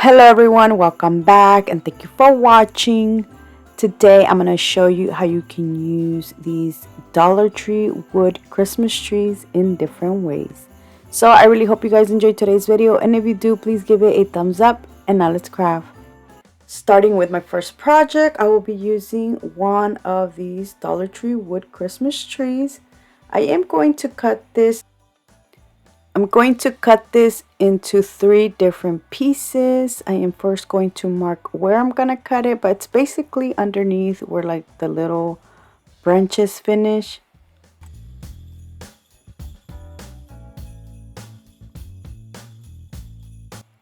Hello everyone, welcome back and thank you for watching. Today I'm going to show you how you can use these Dollar Tree wood Christmas trees in different ways. So I really hope you guys enjoyed today's video, and if you do, please give it a thumbs up, and now let's craft. Starting with my first project, I will be using one of these Dollar Tree wood Christmas trees. I am going to cut this into 3 different pieces. I am first going to mark where I'm gonna cut it, but it's basically underneath where like the little branches finish.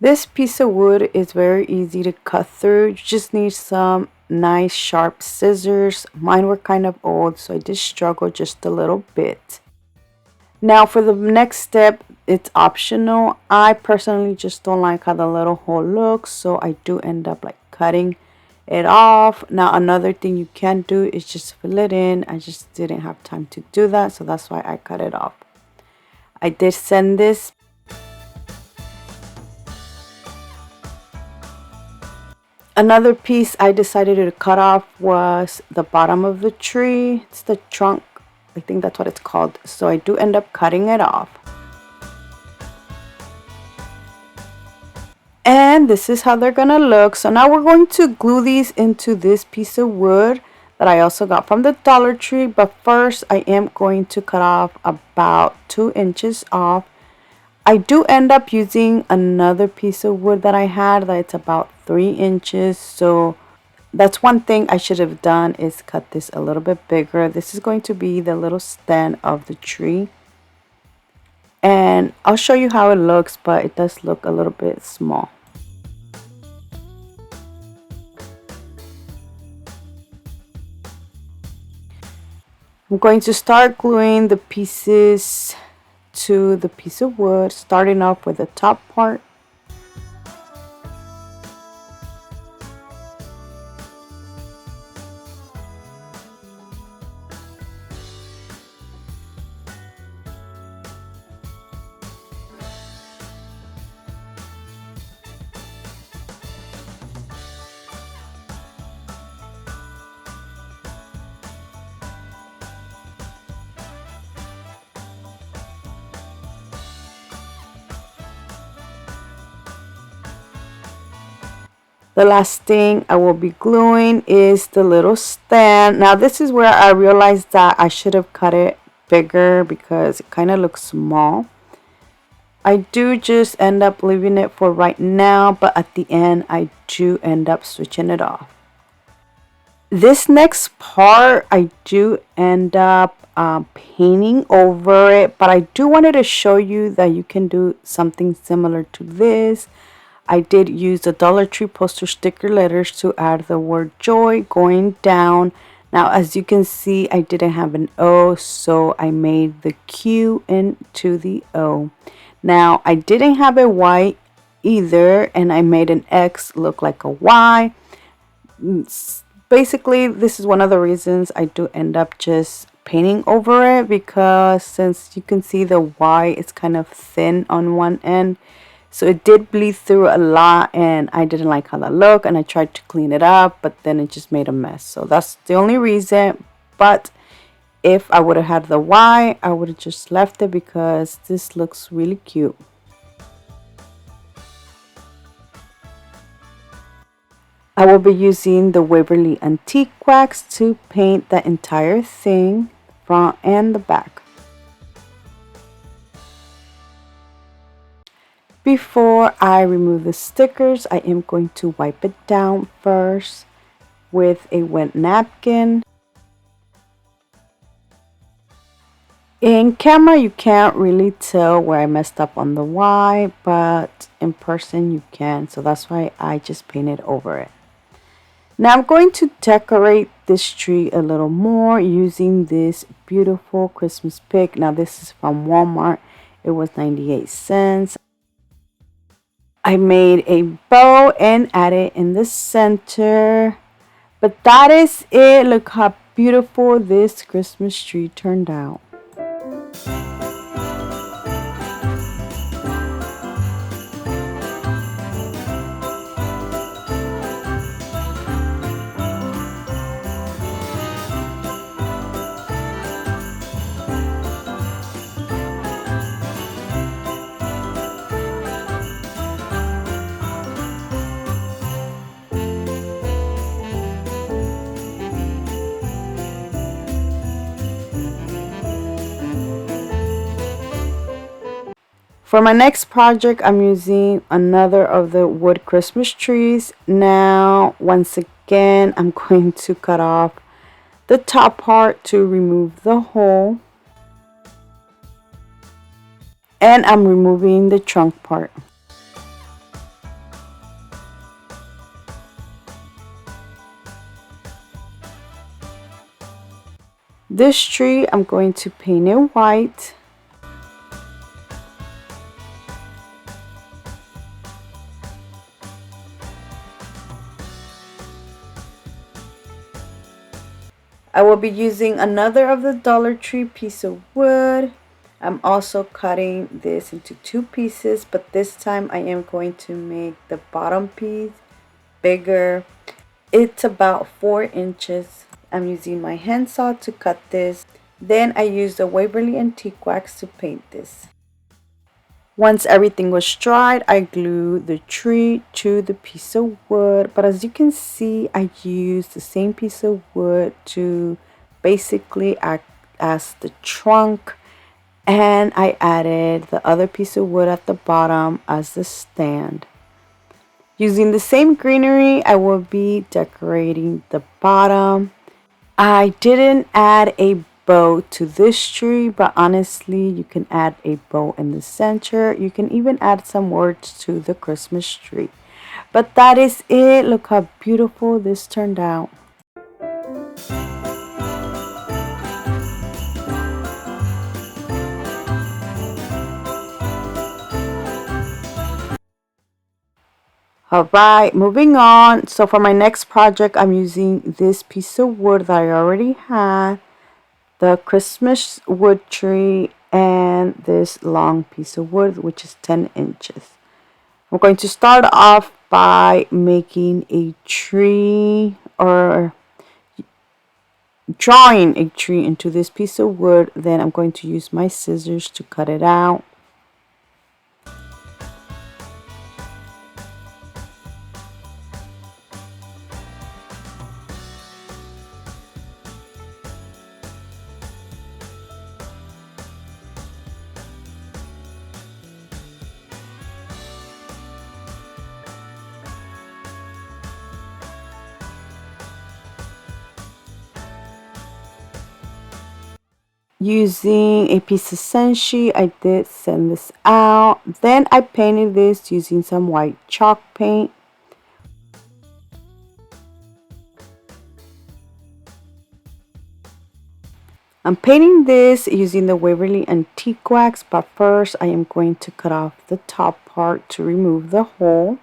This piece of wood is very easy to cut through. You just need some nice sharp scissors. Mine were kind of old, so I did struggle just a little bit. Now for the next step, it's optional. I personally just don't like how the little hole looks, so I do end up like cutting it off. Now another thing you can do is just fill it in. I just didn't have time to do that, so that's why I cut it off. I did send this. Another piece I decided to cut off was the bottom of the tree. It's the trunk. I think that's what it's called. So I do end up cutting it off. And this is how they're gonna look. So now we're going to glue these into this piece of wood that I also got from the Dollar Tree. But first I am going to cut off about 2 inches off. I do end up using another piece of wood that I had that's about 3 inches. So that's one thing I should have done, is cut this a little bit bigger. This is going to be the little stand of the tree. And I'll show you how it looks, but it does look a little bit small. I'm going to start gluing the pieces to the piece of wood, starting off with the top part. The last thing I will be gluing is the little stand. Now this is where I realized that I should have cut it bigger because it kind of looks small. I do just end up leaving it for right now, but at the end I do end up switching it off. This next part I do end up painting over it, but I do wanted to show you that you can do something similar to this. I did use the Dollar Tree poster sticker letters to add the word joy going down. Now as you can see, I didn't have an O, so I made the Q into the O. Now I didn't have a Y either, and I made an X look like a Y. Basically, this is one of the reasons I do end up just painting over it, because since you can see the Y is kind of thin on one end, so it did bleed through a lot, and I didn't like how that looked, and I tried to clean it up, but then it just made a mess. So that's the only reason. But if I would have had the Y, I would have just left it because this looks really cute. I will be using the Waverly Antique Wax to paint the entire thing, front and the back. Before I remove the stickers, I am going to wipe it down first with a wet napkin. In camera, you can't really tell where I messed up on the Y, but in person you can, so that's why I just painted over it. Now I'm going to decorate this tree a little more using this beautiful Christmas pick. Now this is from Walmart. It was 98 cents. I made a bow and added in the center. But that is it. Look how beautiful this Christmas tree turned out. For my next project, I'm using another of the wood Christmas trees. Now, once again, I'm going to cut off the top part to remove the hole. And I'm removing the trunk part. This tree, I'm going to paint it white. I will be using another of the Dollar Tree piece of wood. I'm also cutting this into two pieces, but this time I am going to make the bottom piece bigger. It's about 4 inches. I'm using my handsaw to cut this. Then I used the Waverly Antique Wax to paint this. Once everything was dried, I glued the tree to the piece of wood. But as you can see, I used the same piece of wood to basically act as the trunk. And I added the other piece of wood at the bottom as the stand. Using the same greenery, I will be decorating the bottom. I didn't add a bow to this tree, but honestly, you can add a bow in the center. You can even add some words to the Christmas tree. But that is it. Look how beautiful this turned out. Alright, moving on. So for my next project, I'm using this piece of wood that I already had, the Christmas wood tree, and this long piece of wood, which is 10 inches. I'm going to start off by making a tree, or drawing a tree into this piece of wood. Then I'm going to use my scissors to cut it out. Using a piece of senshi, I did send this out. Then I painted this using some white chalk paint. I'm painting this using the Waverly Antique Wax, but first I am going to cut off the top part to remove the hole.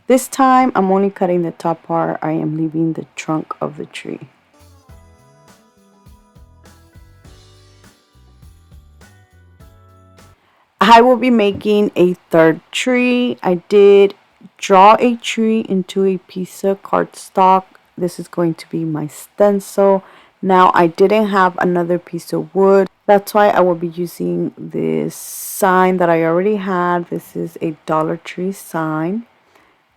This time I'm only cutting the top part. I am leaving the trunk of the tree. I will be making a third tree. I did draw a tree into a piece of cardstock. This is going to be my stencil. Now I didn't have another piece of wood. That's why I will be using this sign that I already had. This is a Dollar Tree sign.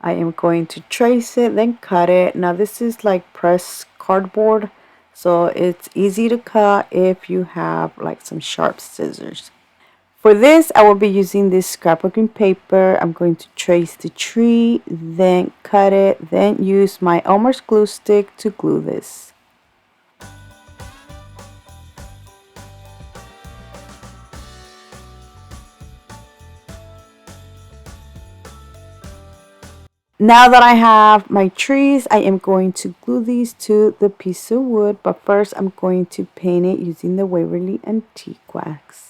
I am going to trace it, then cut it. Now this is like pressed cardboard, so it's easy to cut if you have like some sharp scissors. For this, I will be using this scrapbooking paper. I'm going to trace the tree, then cut it, then use my Elmer's glue stick to glue this. Now that I have my trees, I am going to glue these to the piece of wood, but first I'm going to paint it using the Waverly Antique Wax.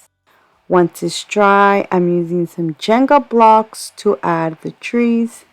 Once it's dry, I'm using some Jenga blocks to add the trees.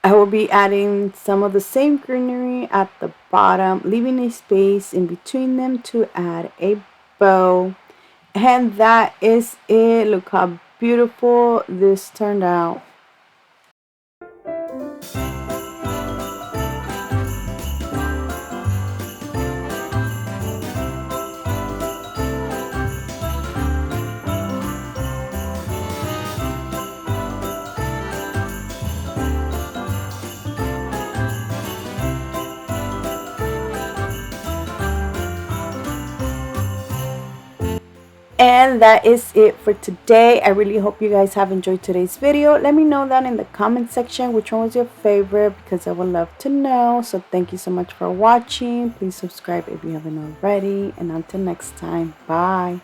I will be adding some of the same greenery at the bottom, leaving a space in between them to add a bow. And that is it. Look how beautiful this turned out. And that is it for today. I really hope you guys have enjoyed today's video. Let me know down in the comment section which one was your favorite, because I would love to know. So thank you so much for watching. Please subscribe if you haven't already. And until next time, bye.